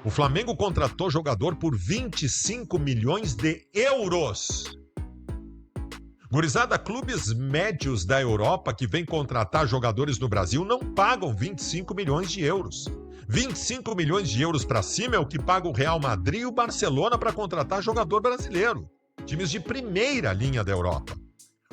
O Flamengo contratou jogador por 25 milhões de euros. Gurizada, clubes médios da Europa que vêm contratar jogadores no Brasil não pagam 25 milhões de euros. 25 milhões de euros para cima é o que paga o Real Madrid e o Barcelona para contratar jogador brasileiro. Times de primeira linha da Europa.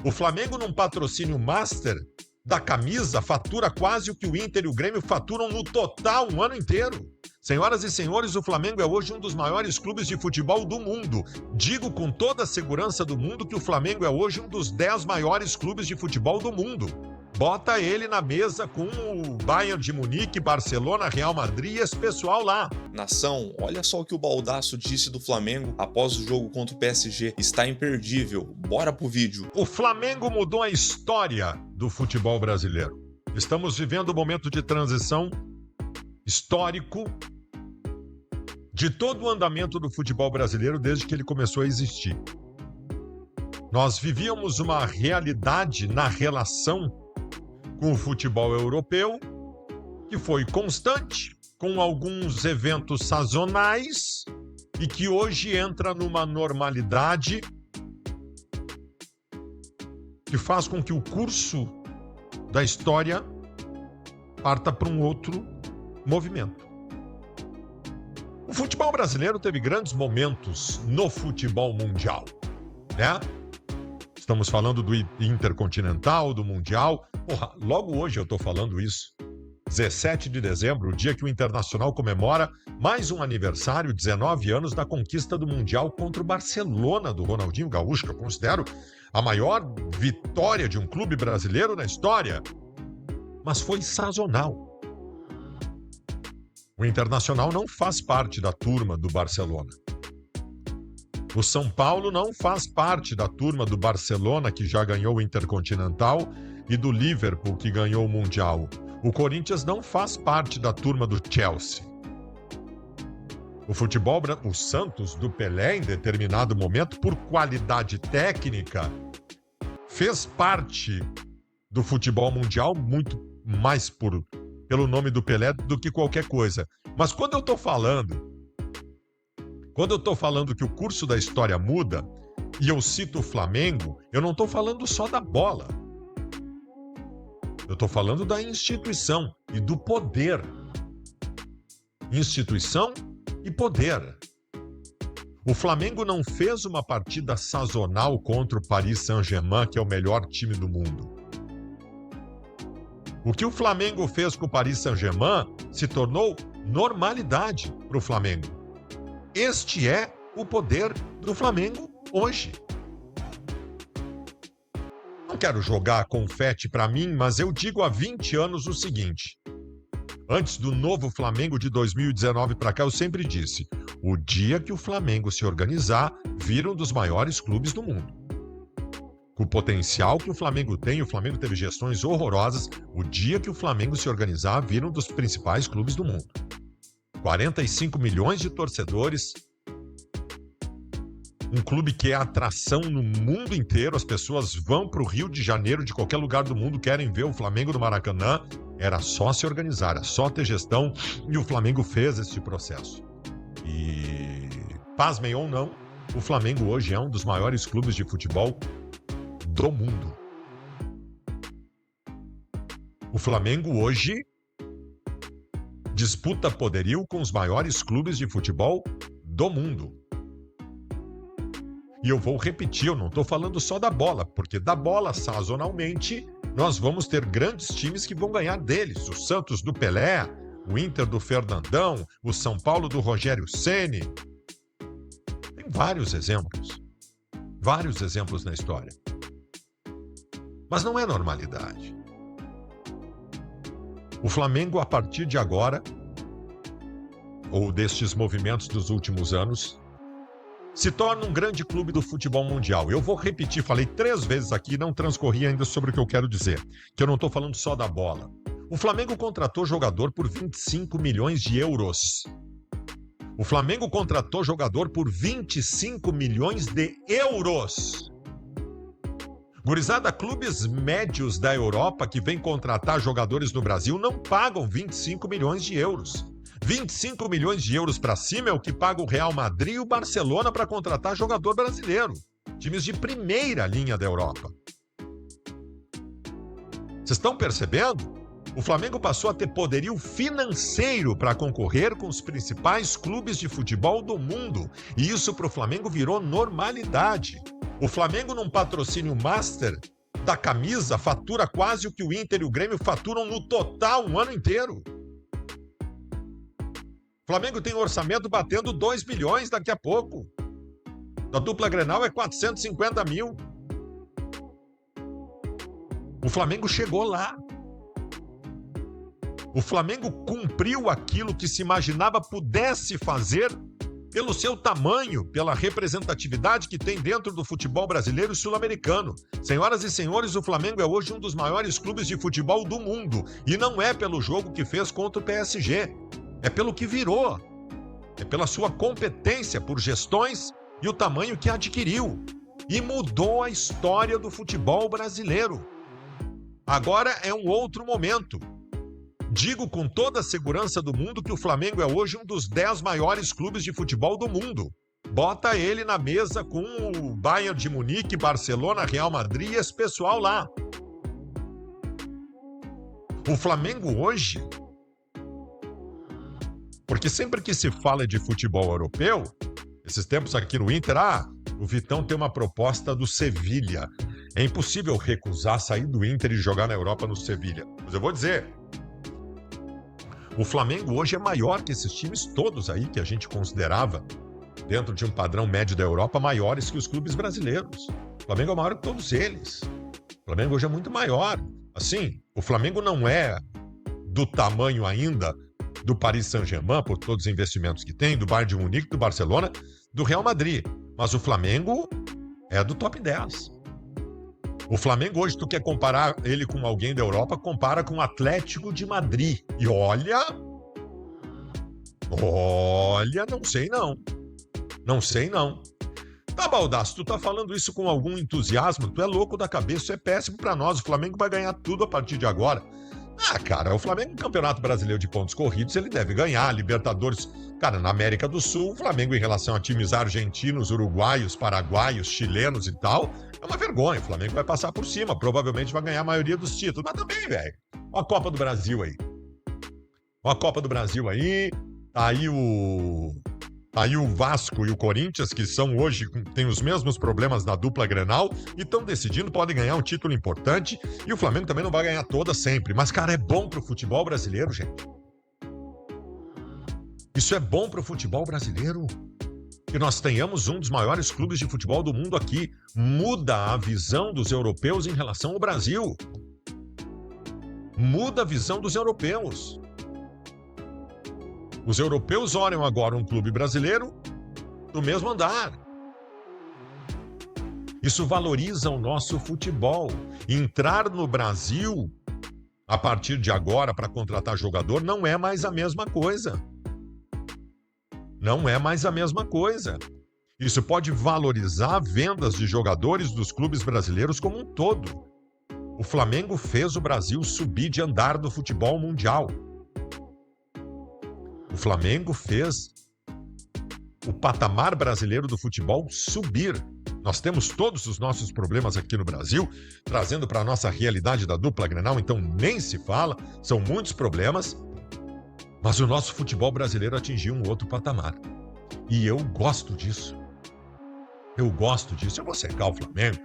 O Flamengo, num patrocínio master da camisa, fatura quase o que o Inter e o Grêmio faturam no total um ano inteiro. Senhoras e senhores, o Flamengo é hoje um dos maiores clubes de futebol do mundo. Digo com toda a segurança do mundo que o Flamengo é hoje um dos 10 maiores clubes de futebol do mundo. Bota ele na mesa com o Bayern de Munique, Barcelona, Real Madrid e esse pessoal lá. Nação, olha só o que o Baldasso disse do Flamengo após o jogo contra o PSG. Está imperdível. Bora pro vídeo. O Flamengo mudou a história do futebol brasileiro. Estamos vivendo um momento de transição histórico de todo o andamento do futebol brasileiro desde que ele começou a existir. Nós vivíamos uma realidade na relação com o futebol europeu que foi constante, com alguns eventos sazonais e que hoje entra numa normalidade que faz com que o curso da história parta para um outro movimento. O futebol brasileiro teve grandes momentos no futebol mundial, né? Estamos falando do Intercontinental, do Mundial. Porra, logo hoje eu tô falando isso. 17 de dezembro, o dia que o Internacional comemora mais um aniversário, 19 anos, da conquista do Mundial contra o Barcelona, do Ronaldinho Gaúcho, que eu considero a maior vitória de um clube brasileiro na história. Mas foi sazonal. O Internacional não faz parte da turma do Barcelona. O São Paulo não faz parte da turma do Barcelona, que já ganhou o Intercontinental, e do Liverpool, que ganhou o Mundial. O Corinthians não faz parte da turma do Chelsea. O Santos do Pelé, em determinado momento, por qualidade técnica, fez parte do futebol mundial muito mais pelo nome do Pelé do que qualquer coisa. Mas quando eu estou falando que o curso da história muda, e eu cito o Flamengo, eu não estou falando só da bola. Eu estou falando da instituição e do poder. Instituição e poder. O Flamengo não fez uma partida sazonal contra o Paris Saint-Germain, que é o melhor time do mundo. O que o Flamengo fez com o Paris Saint-Germain se tornou normalidade para o Flamengo. Este é o poder do Flamengo hoje. Não quero jogar confete para mim, mas eu digo há 20 anos o seguinte. Antes do novo Flamengo de 2019 para cá, eu sempre disse: o dia que o Flamengo se organizar, vira um dos maiores clubes do mundo. Com o potencial que o Flamengo tem, o Flamengo teve gestões horrorosas, o dia que o Flamengo se organizar, vira um dos principais clubes do mundo. 45 milhões de torcedores, um clube que é atração no mundo inteiro, as pessoas vão para o Rio de Janeiro, de qualquer lugar do mundo, querem ver o Flamengo no Maracanã. Era só se organizar, era só ter gestão, e o Flamengo fez esse processo. E, pasmem ou não, o Flamengo hoje é um dos maiores clubes de futebol do mundo. O Flamengo hoje disputa poderio com os maiores clubes de futebol do mundo. E eu vou repetir, eu não estou falando só da bola, porque da bola, sazonalmente, nós vamos ter grandes times que vão ganhar deles. O Santos do Pelé, o Inter do Fernandão, o São Paulo do Rogério Ceni. Tem vários exemplos na história. Mas não é normalidade. O Flamengo, a partir de agora, ou destes movimentos dos últimos anos, se torna um grande clube do futebol mundial. Eu vou repetir, falei 3 vezes aqui e não transcorri ainda sobre o que eu quero dizer, que eu não estou falando só da bola. O Flamengo contratou jogador por 25 milhões de euros. O Flamengo contratou jogador por 25 milhões de euros. Gurizada, clubes médios da Europa que vêm contratar jogadores no Brasil não pagam 25 milhões de euros. 25 milhões de euros para cima é o que paga o Real Madrid e o Barcelona para contratar jogador brasileiro. Times de primeira linha da Europa. Vocês estão percebendo? O Flamengo passou a ter poderio financeiro para concorrer com os principais clubes de futebol do mundo. E isso para o Flamengo virou normalidade. O Flamengo, num patrocínio master da camisa, fatura quase o que o Inter e o Grêmio faturam no total um ano inteiro. O Flamengo tem um orçamento batendo 2 bilhões daqui a pouco. Da dupla Grenal é 450 mil. O Flamengo chegou lá. O Flamengo cumpriu aquilo que se imaginava pudesse fazer pelo seu tamanho, pela representatividade que tem dentro do futebol brasileiro e sul-americano. Senhoras e senhores, o Flamengo é hoje um dos maiores clubes de futebol do mundo. E não é pelo jogo que fez contra o PSG. É pelo que virou. É pela sua competência por gestões e o tamanho que adquiriu. E mudou a história do futebol brasileiro. Agora é um outro momento. Digo com toda a segurança do mundo que o Flamengo é hoje um dos 10 maiores clubes de futebol do mundo. Bota ele na mesa com o Bayern de Munique, Barcelona, Real Madrid e esse pessoal lá. O Flamengo hoje... Porque sempre que se fala de futebol europeu, esses tempos aqui no Inter, o Vitão tem uma proposta do Sevilha. É impossível recusar sair do Inter e jogar na Europa no Sevilha. Mas eu vou dizer, o Flamengo hoje é maior que esses times todos aí que a gente considerava, dentro de um padrão médio da Europa, maiores que os clubes brasileiros. O Flamengo é maior que todos eles. O Flamengo hoje é muito maior. Assim, o Flamengo não é do tamanho ainda do Paris Saint-Germain, por todos os investimentos que tem, do Bayern de Munique, do Barcelona, do Real Madrid. Mas o Flamengo é do top 10. O Flamengo hoje, tu quer comparar ele com alguém da Europa, compara com o Atlético de Madrid. E olha, não sei não. Não sei não. Tá, Baldasso, tu tá falando isso com algum entusiasmo? Tu é louco da cabeça, isso é péssimo pra nós. O Flamengo vai ganhar tudo a partir de agora. Cara, o Flamengo no Campeonato Brasileiro de Pontos Corridos, ele deve ganhar. Libertadores, cara, na América do Sul, o Flamengo em relação a times argentinos, uruguaios, paraguaios, chilenos e tal, é uma vergonha. O Flamengo vai passar por cima, provavelmente vai ganhar a maioria dos títulos. Mas também, velho, ó a Copa do Brasil aí. Ó a Copa do Brasil aí, tá aí o Vasco e o Corinthians, que são hoje, têm os mesmos problemas da dupla Grenal e estão decidindo, podem ganhar um título importante e o Flamengo também não vai ganhar toda sempre. Mas, cara, é bom pro futebol brasileiro, gente. Isso é bom pro futebol brasileiro. Que nós tenhamos um dos maiores clubes de futebol do mundo aqui. Muda a visão dos europeus em relação ao Brasil. Muda a visão dos europeus. Os europeus olham agora um clube brasileiro do mesmo andar. Isso valoriza o nosso futebol. Entrar no Brasil, a partir de agora, para contratar jogador, não é mais a mesma coisa. Não é mais a mesma coisa. Isso pode valorizar vendas de jogadores dos clubes brasileiros como um todo. O Flamengo fez o Brasil subir de andar no futebol mundial. O Flamengo fez o patamar brasileiro do futebol subir. Nós temos todos os nossos problemas aqui no Brasil, trazendo para a nossa realidade da dupla Grenal, então nem se fala, são muitos problemas, mas o nosso futebol brasileiro atingiu um outro patamar. E eu gosto disso. Eu gosto disso. Eu vou secar o Flamengo.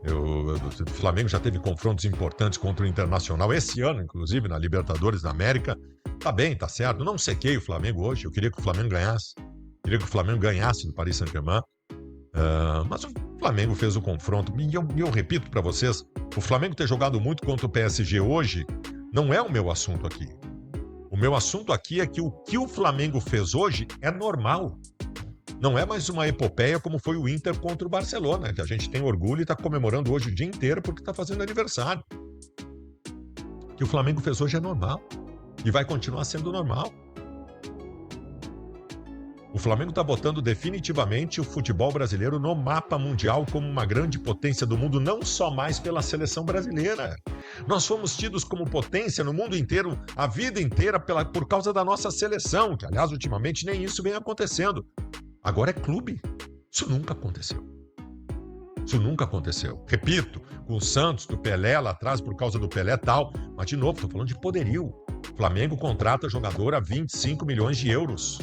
O Flamengo já teve confrontos importantes contra o Internacional esse ano, inclusive, na Libertadores da América. Tá bem, tá certo. Não sequei o Flamengo hoje. Eu queria que o Flamengo ganhasse. Queria que o Flamengo ganhasse do Paris Saint-Germain. Mas o Flamengo fez o confronto. E eu repito para vocês, o Flamengo ter jogado muito contra o PSG hoje não é o meu assunto aqui. O meu assunto aqui é que o Flamengo fez hoje é normal. Não é mais uma epopeia como foi o Inter contra o Barcelona, que a gente tem orgulho e está comemorando hoje o dia inteiro porque está fazendo aniversário. O que o Flamengo fez hoje é normal e vai continuar sendo normal. O Flamengo está botando definitivamente o futebol brasileiro no mapa mundial como uma grande potência do mundo, não só mais pela seleção brasileira, Nós fomos tidos como potência no mundo inteiro a vida inteira por causa da nossa seleção, que, aliás, ultimamente nem isso vem acontecendo. Agora é clube. Isso nunca aconteceu. Isso nunca aconteceu. Repito, com o Santos, do Pelé lá atrás, por causa do Pelé e tal. Mas, de novo, estou falando de poderio. O Flamengo contrata jogador a 25 milhões de euros.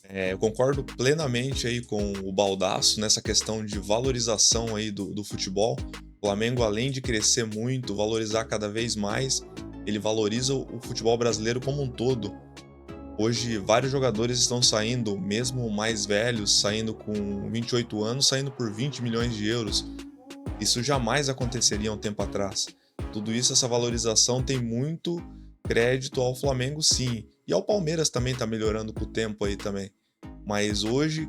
Eu concordo plenamente aí com o Baldasso nessa questão de valorização aí do futebol. O Flamengo, além de crescer muito, valorizar cada vez mais, ele valoriza o futebol brasileiro como um todo. Hoje, vários jogadores estão saindo, mesmo mais velhos, saindo com 28 anos, saindo por 20 milhões de euros. Isso jamais aconteceria um tempo atrás. Tudo isso, essa valorização tem muito crédito ao Flamengo, sim. E ao Palmeiras também está melhorando com o tempo aí também. Mas hoje,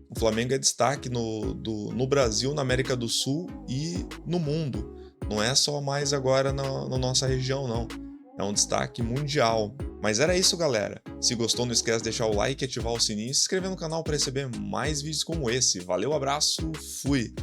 o Flamengo é destaque no Brasil, na América do Sul e no mundo. Não é só mais agora na nossa região, não. É um destaque mundial. Mas era isso, galera. Se gostou, não esquece de deixar o like, ativar o sininho e se inscrever no canal para receber mais vídeos como esse. Valeu, abraço, fui!